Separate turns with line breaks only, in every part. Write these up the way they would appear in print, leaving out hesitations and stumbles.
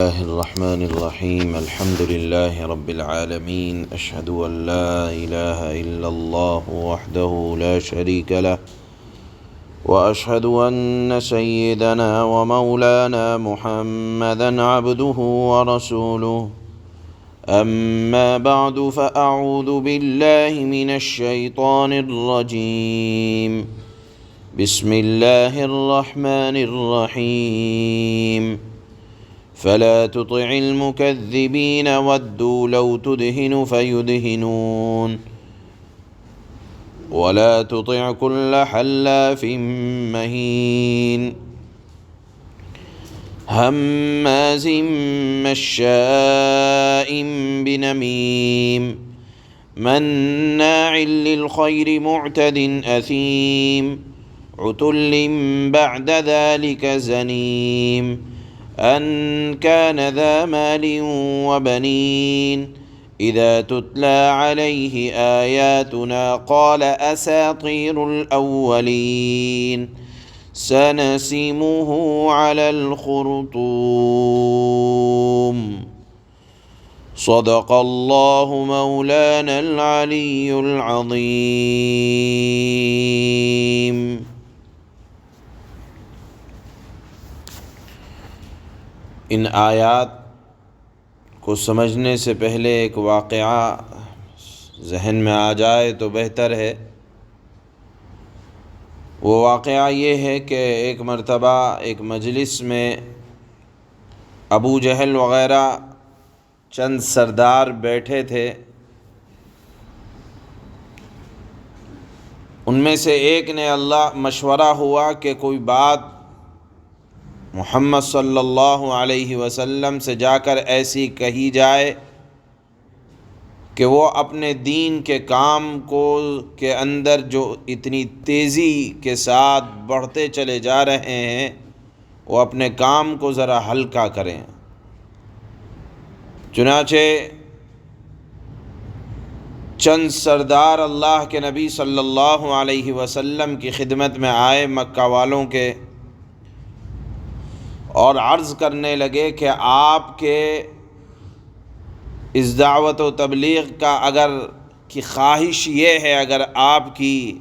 الله الرحمن الرحيم الحمد لله رب العالمين أشهد أن لا إله إلا الله وحده لا شريك له وأشهد أن سيدنا ومولانا محمدا عبده ورسوله أما بعد فأعوذ بالله من الشيطان الرجيم بسم الله الرحمن الرحيم فلا تطع المكذبين ودوا لو تدهن فيدهنون ولا تطع كل حلاف مهين هماز مشاء بنميم مناع للخير معتد أثيم عتل بعد ذلك زنيم أن كان ذا مال وبنين إذا تتلى عليه آياتنا قال أساطير الأولين سنسمه على الخرطوم صدق الله مولانا العلي العظيم۔ ان آیات کو سمجھنے سے پہلے ایک واقعہ ذہن میں آ جائے تو بہتر ہے۔ وہ واقعہ یہ ہے کہ ایک مرتبہ ایک مجلس میں ابو جہل وغیرہ چند سردار بیٹھے تھے۔ ان میں سے ایک نے مشورہ ہوا کہ کوئی بات محمد صلی اللہ علیہ وسلم سے جا کر ایسی کہی جائے کہ وہ اپنے دین کے کام کے اندر جو اتنی تیزی کے ساتھ بڑھتے چلے جا رہے ہیں وہ اپنے کام کو ذرا ہلکا کریں۔ چنانچہ چند سردار اللہ کے نبی صلی اللہ علیہ وسلم کی خدمت میں آئے مکہ والوں کے، اور عرض کرنے لگے کہ آپ کے اس دعوت و تبلیغ کا اگر کی خواہش یہ ہے، اگر آپ کی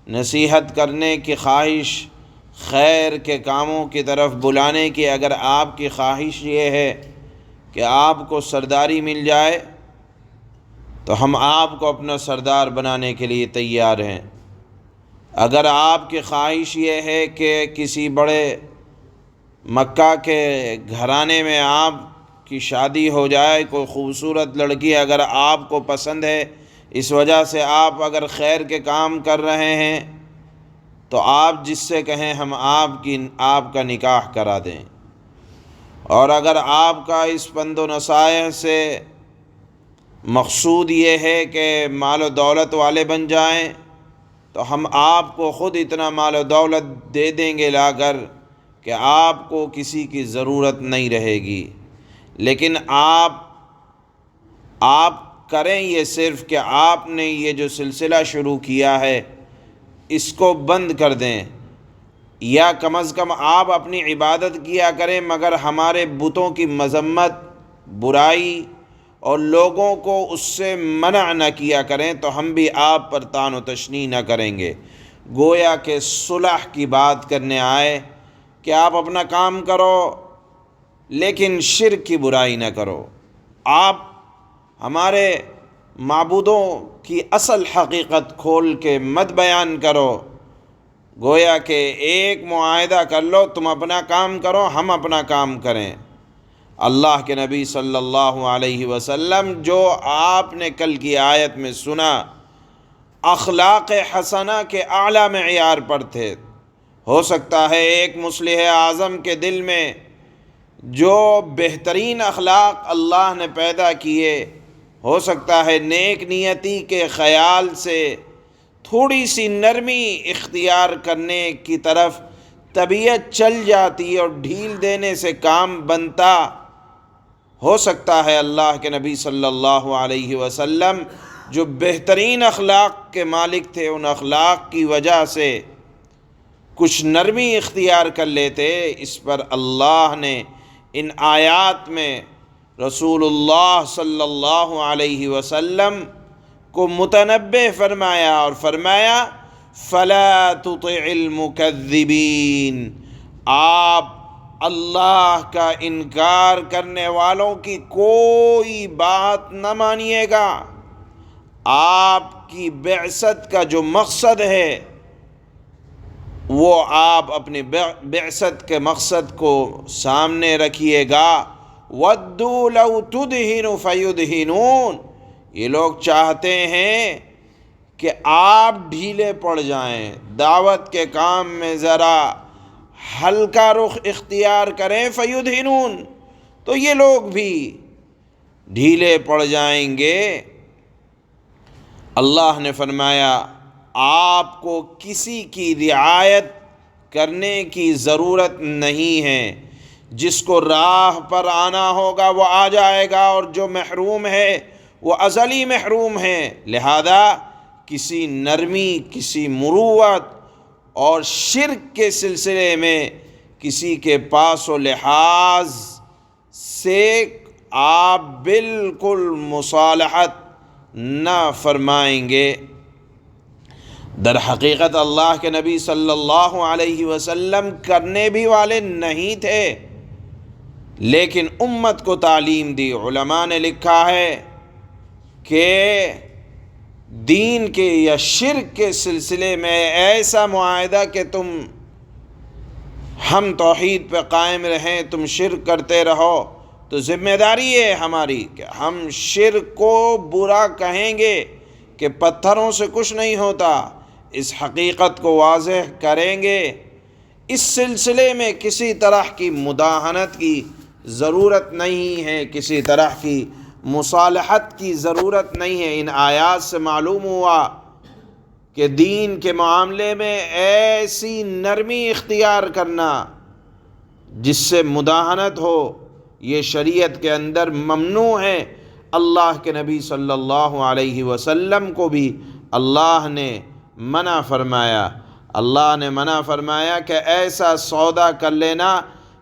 نصیحت کرنے کی خواہش، خیر کے کاموں کی طرف بلانے کی اگر آپ کی خواہش یہ ہے کہ آپ کو سرداری مل جائے تو ہم آپ کو اپنا سردار بنانے کے لیے تیار ہیں۔ اگر آپ کی خواہش یہ ہے کہ کسی بڑے مکہ کے گھرانے میں آپ کی شادی ہو جائے، کوئی خوبصورت لڑکی اگر آپ کو پسند ہے، اس وجہ سے آپ اگر خیر کے کام کر رہے ہیں تو آپ جس سے کہیں ہم آپ کا نکاح کرا دیں، اور اگر آپ کا اس پند و نصائح سے مقصود یہ ہے کہ مال و دولت والے بن جائیں تو ہم آپ کو خود اتنا مال و دولت دے دیں گے لا کر کہ آپ کو کسی کی ضرورت نہیں رہے گی، لیکن آپ کریں یہ صرف کہ آپ نے یہ جو سلسلہ شروع کیا ہے اس کو بند کر دیں، یا کم از کم آپ اپنی عبادت کیا کریں مگر ہمارے بتوں کی مذمت، برائی اور لوگوں کو اس سے منع نہ کیا کریں تو ہم بھی آپ پر طعن و تشنیع نہ کریں گے۔ گویا کہ صلح کی بات کرنے آئے کہ آپ اپنا کام کرو لیکن شرک کی برائی نہ کرو، آپ ہمارے معبودوں کی اصل حقیقت کھول کے مت بیان کرو۔ گویا کہ ایک معاہدہ کر لو، تم اپنا کام کرو، ہم اپنا کام کریں۔ اللہ کے نبی صلی اللہ علیہ وسلم جو آپ نے کل کی آیت میں سنا، اخلاق حسنہ کے اعلیٰ معیار پر تھے۔ ہو سکتا ہے ایک مصلح اعظم کے دل میں جو بہترین اخلاق اللہ نے پیدا کیے، ہو سکتا ہے نیک نیتی کے خیال سے تھوڑی سی نرمی اختیار کرنے کی طرف طبیعت چل جاتی اور ڈھیل دینے سے کام بنتا۔ ہو سکتا ہے اللہ کے نبی صلی اللہ علیہ وسلم جو بہترین اخلاق کے مالک تھے، ان اخلاق کی وجہ سے کچھ نرمی اختیار کر لیتے، اس پر اللہ نے ان آیات میں رسول اللہ صلی اللہ علیہ وسلم کو متنبہ فرمایا اور فرمایا فلا تطع المکذبین، آپ اللہ کا انکار کرنے والوں کی کوئی بات نہ مانیے گا۔ آپ کی بعثت کا جو مقصد ہے وہ آپ اپنی بعثت کے مقصد کو سامنے رکھیے گا۔ وَدُّوا لَوْ تُدْهِنُ فَيُدْهِنُونَ، یہ لوگ چاہتے ہیں کہ آپ ڈھیلے پڑ جائیں، دعوت کے کام میں ذرا ہلکا رخ اختیار کریں، فَيُدْهِنُونَ، تو یہ لوگ بھی ڈھیلے پڑ جائیں گے۔ اللہ نے فرمایا آپ کو کسی کی رعایت کرنے کی ضرورت نہیں ہے، جس کو راہ پر آنا ہوگا وہ آ جائے گا، اور جو محروم ہے وہ ازلی محروم ہے۔ لہذا کسی نرمی، کسی مروت اور شرک کے سلسلے میں کسی کے پاس و لحاظ سے آپ بالکل مصالحت نہ فرمائیں گے۔ در حقیقت اللہ کے نبی صلی اللہ علیہ وسلم کرنے بھی والے نہیں تھے، لیکن امت کو تعلیم دی۔ علماء نے لکھا ہے کہ دین کے یا شرک کے سلسلے میں ایسا معاہدہ کہ ہم توحید پہ قائم رہیں، تم شرک کرتے رہو، تو ذمہ داری ہے ہماری کہ ہم شرک کو برا کہیں گے کہ پتھروں سے کچھ نہیں ہوتا، اس حقیقت کو واضح کریں گے۔ اس سلسلے میں کسی طرح کی مداہنت کی ضرورت نہیں ہے، کسی طرح کی مصالحت کی ضرورت نہیں ہے۔ ان آیات سے معلوم ہوا کہ دین کے معاملے میں ایسی نرمی اختیار کرنا جس سے مداہنت ہو، یہ شریعت کے اندر ممنوع ہے۔ اللہ کے نبی صلی اللہ علیہ وسلم کو بھی اللہ نے منع فرمایا۔ اللہ نے منع فرمایا کہ ایسا سودا کر لینا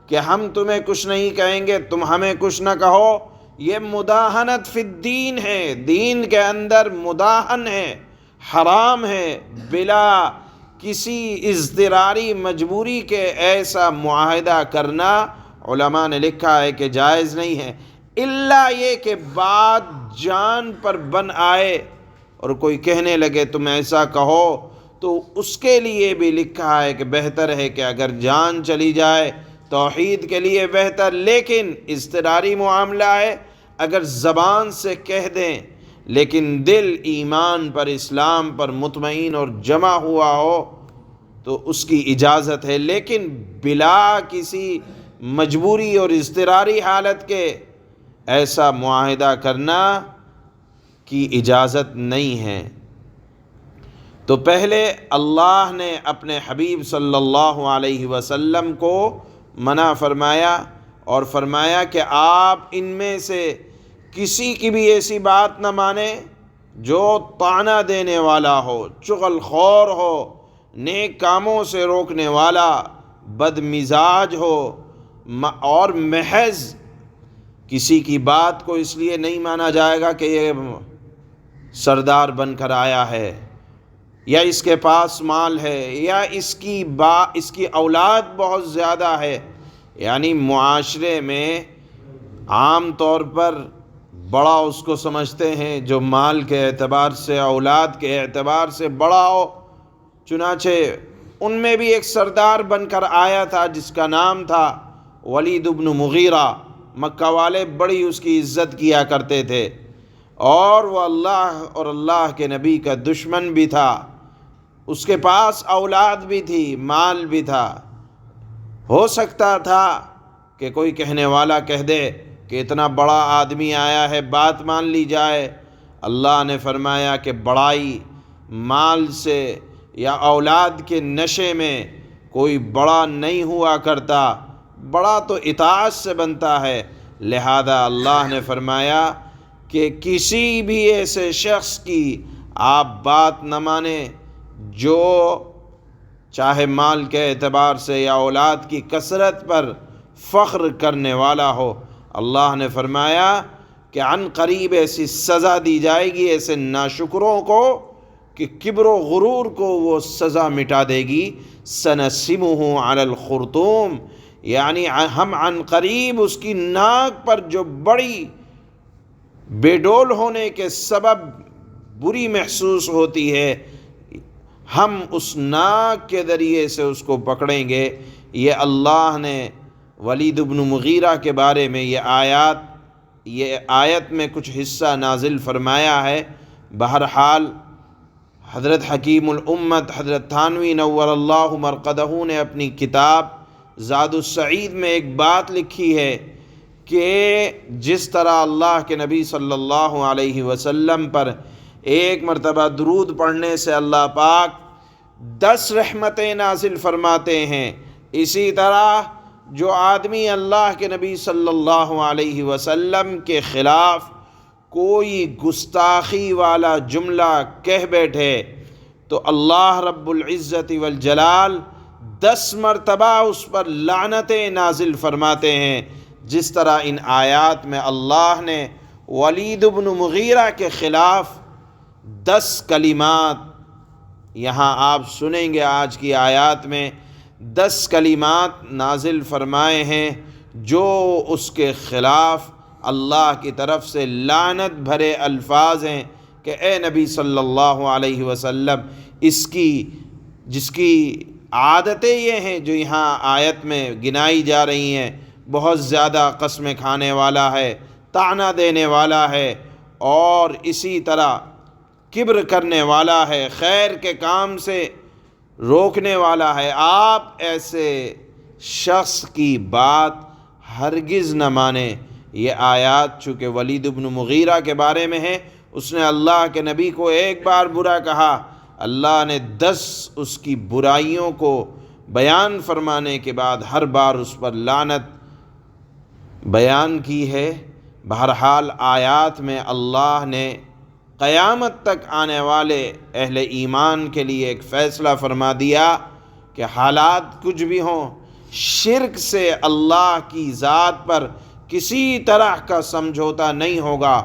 کہ ہم تمہیں کچھ نہیں کہیں گے، تم ہمیں کچھ نہ کہو، یہ مداہنت فی الدین ہے، دین کے اندر مداہن ہے، حرام ہے۔ بلا کسی اضطراری مجبوری کے ایسا معاہدہ کرنا علماء نے لکھا ہے کہ جائز نہیں ہے، الا یہ کہ بات جان پر بن آئے اور کوئی کہنے لگے تم ایسا کہو، تو اس کے لیے بھی لکھا ہے کہ بہتر ہے کہ اگر جان چلی جائے توحید کے لیے بہتر، لیکن اضطراری معاملہ ہے، اگر زبان سے کہہ دیں لیکن دل ایمان پر، اسلام پر مطمئن اور جمع ہوا ہو تو اس کی اجازت ہے، لیکن بلا کسی مجبوری اور اضطراری حالت کے ایسا معاہدہ کرنا کی اجازت نہیں ہے۔ تو پہلے اللہ نے اپنے حبیب صلی اللہ علیہ وسلم کو منع فرمایا اور فرمایا کہ آپ ان میں سے کسی کی بھی ایسی بات نہ مانیں جو طعنہ دینے والا ہو، چغل خور ہو، نیک کاموں سے روکنے والا، بد مزاج ہو، اور محض کسی کی بات کو اس لیے نہیں مانا جائے گا کہ یہ سردار بن کر آیا ہے، یا اس کے پاس مال ہے، یا اس کی اولاد بہت زیادہ ہے۔ یعنی معاشرے میں عام طور پر بڑا اس کو سمجھتے ہیں جو مال کے اعتبار سے، اولاد کے اعتبار سے بڑا ہو۔ چنانچہ ان میں بھی ایک سردار بن کر آیا تھا جس کا نام تھا ولید بن مغیرہ۔ مکہ والے بڑی اس کی عزت کیا کرتے تھے، اور وہ اللہ اور اللہ کے نبی کا دشمن بھی تھا۔ اس کے پاس اولاد بھی تھی، مال بھی تھا۔ ہو سکتا تھا کہ کوئی کہنے والا کہہ دے کہ اتنا بڑا آدمی آیا ہے، بات مان لی جائے۔ اللہ نے فرمایا کہ بڑائی مال سے یا اولاد کے نشے میں کوئی بڑا نہیں ہوا کرتا، بڑا تو اطاعت سے بنتا ہے۔ لہذا اللہ نے فرمایا کہ کسی بھی ایسے شخص کی آپ بات نہ مانیں جو چاہے مال کے اعتبار سے یا اولاد کی کثرت پر فخر کرنے والا ہو۔ اللہ نے فرمایا کہ عن قریب ایسی سزا دی جائے گی ایسے ناشکروں کو کہ کبر و غرور کو وہ سزا مٹا دے گی۔ سنسمہ علی الخرطوم، یعنی ہم عن قریب اس کی ناک پر جو بڑی بے ڈول ہونے کے سبب بری محسوس ہوتی ہے، ہم اس ناک کے ذریعے سے اس کو پکڑیں گے۔ یہ اللہ نے ولید بن مغیرہ کے بارے میں یہ آیت میں کچھ حصہ نازل فرمایا ہے۔ بہرحال حضرت حکیم الامت حضرت تھانوی نور اللہ مرقدہ نے اپنی کتاب زاد السعید میں ایک بات لکھی ہے کہ جس طرح اللہ کے نبی صلی اللہ علیہ وسلم پر ایک مرتبہ درود پڑھنے سے اللہ پاک 10 رحمتیں نازل فرماتے ہیں، اسی طرح جو آدمی اللہ کے نبی صلی اللہ علیہ وسلم کے خلاف کوئی گستاخی والا جملہ کہہ بیٹھے تو اللہ رب العزت والجلال 10 مرتبہ اس پر لعنتیں نازل فرماتے ہیں۔ جس طرح ان آیات میں اللہ نے ولید بن مغیرہ کے خلاف 10 کلمات، یہاں آپ سنیں گے آج کی آیات میں 10 کلمات نازل فرمائے ہیں جو اس کے خلاف اللہ کی طرف سے لعنت بھرے الفاظ ہیں کہ اے نبی صلی اللہ علیہ وسلم جس کی عادتیں یہ ہیں جو یہاں آیت میں گنائی جا رہی ہیں، بہت زیادہ قسمیں کھانے والا ہے، طعنہ دینے والا ہے، اور اسی طرح کبر کرنے والا ہے، خیر کے کام سے روکنے والا ہے۔ آپ ایسے شخص کی بات ہرگز نہ مانیں۔ یہ آیات چونکہ ولید بن مغیرہ کے بارے میں ہے، اس نے اللہ کے نبی کو ایک بار برا کہا، اللہ نے 10 اس کی برائیوں کو بیان فرمانے کے بعد ہر بار اس پر لعنت بیان کی ہے۔ بہرحال آیات میں اللہ نے قیامت تک آنے والے اہل ایمان کے لیے ایک فیصلہ فرما دیا کہ حالات کچھ بھی ہوں، شرک سے اللہ کی ذات پر کسی طرح کا سمجھوتا نہیں ہوگا،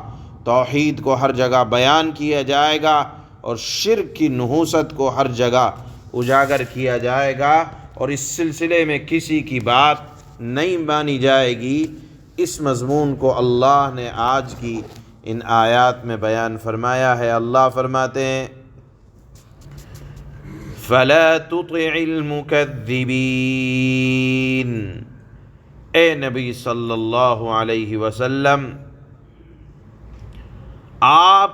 توحید کو ہر جگہ بیان کیا جائے گا اور شرک کی نحوست کو ہر جگہ اجاگر کیا جائے گا، اور اس سلسلے میں کسی کی بات نہیں مانی جائے گی۔ اس مضمون کو اللہ نے آج کی ان آیات میں بیان فرمایا ہے۔ اللہ فرماتے ہیں فَلَا تُطِعِ الْمُكَذِّبِينَ، اے نبی صلی اللہ علیہ وسلم آپ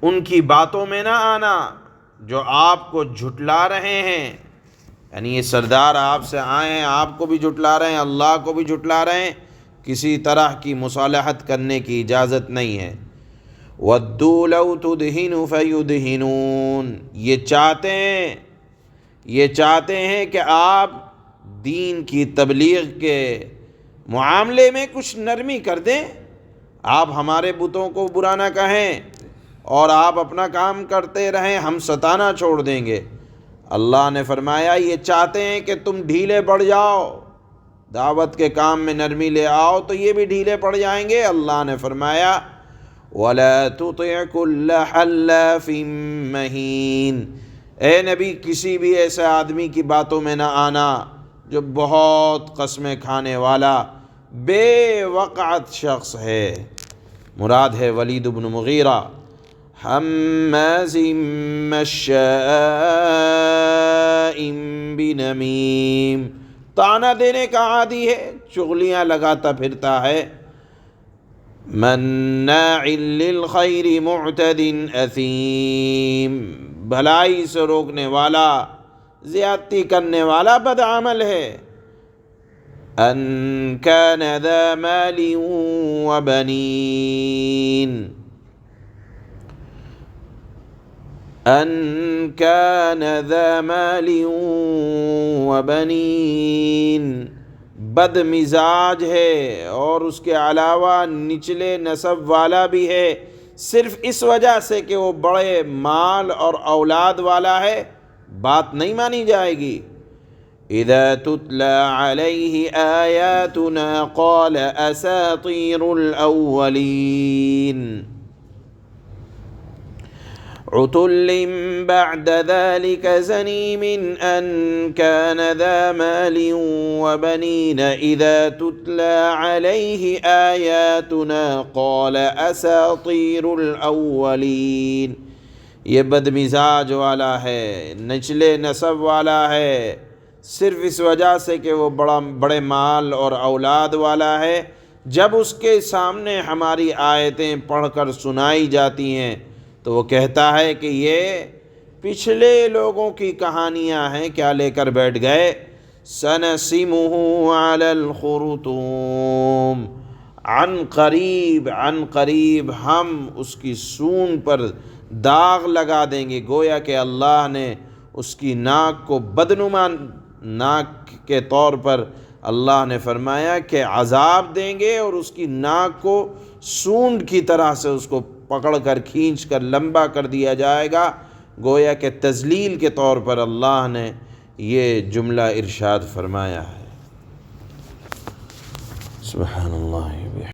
ان کی باتوں میں نہ آنا جو آپ کو جھٹلا رہے ہیں، یعنی یہ سردار آپ سے آئے ہیں، آپ کو بھی جھٹلا رہے ہیں، اللہ کو بھی جھٹلا رہے ہیں، کسی طرح کی مصالحت کرنے کی اجازت نہیں ہے۔ وَدُّوا لَوْ تُدْهِنُ فَيُدْهِنُونَ، یہ چاہتے ہیں کہ آپ دین کی تبلیغ کے معاملے میں کچھ نرمی کر دیں، آپ ہمارے بتوں کو برا نہ کہیں اور آپ اپنا کام کرتے رہیں، ہم ستانا چھوڑ دیں گے۔ اللہ نے فرمایا یہ چاہتے ہیں کہ تم ڈھیلے پڑ جاؤ، دعوت کے کام میں نرمی لے آؤ تو یہ بھی ڈھیلے پڑ جائیں گے۔ اللہ نے فرمایا وَلَا تُطِعْ كُلَّ حَلَّافٍ مَّهِينٍ، اے نبی کسی بھی ایسے آدمی کی باتوں میں نہ آنا جو بہت قسمیں کھانے والا بے وقعت شخص ہے۔ مراد ہے ولید بن مغیرہ۔ حَمَّازٍ مَّشَّاءٍ بِنَمِيمٍ، طعنہ دینے کا عادی ہے، چغلیاں لگاتا پھرتا ہے۔ مَنَّاعٍ لِّلْخَيْرِ مُعْتَدٍ أَثِيمٍ، بھلائی سے روکنے والا، زیادتی کرنے والا بدعمل ہے۔ أَن كَانَ ذَا مَالٍ وَبَنِينَ، أَن كَانَ ذَا مَالٍ وَبَنِينَ، بد مزاج ہے اور اس کے علاوہ نچلے نسب والا بھی ہے، صرف اس وجہ سے کہ وہ بڑے مال اور اولاد والا ہے بات نہیں مانی جائے گی۔ اذا تتلى علیہ آیاتنا قال اساطیر الاولین عتل بعد ذلك زنيم أن كان ذا مال وبنين إذا تتلى عليه آياتنا قال أساطير الأولين. یہ بدمزاج والا ہے، نچلے نسب والا ہے، صرف اس وجہ سے کہ وہ بڑے مال اور اولاد والا ہے. جب اس کے سامنے ہماری آیتیں پڑھ کر سنائی جاتی ہیں تو وہ کہتا ہے کہ یہ پچھلے لوگوں کی کہانیاں ہیں، کیا لے کر بیٹھ گئے. سَنَسِمُهُ عَلَى الْخُرُطُومِ، عن قریب ہم اس کی سون پر داغ لگا دیں گے. گویا کہ اللہ نے اس کی ناک کو بدنما ناک کے طور پر اللہ نے فرمایا کہ عذاب دیں گے، اور اس کی ناک کو سونڈ کی طرح سے اس کو پکڑ کر کھینچ کر لمبا کر دیا جائے گا. گویا کہ تذلیل کے طور پر اللہ نے یہ جملہ ارشاد فرمایا ہے. سبحان اللہ.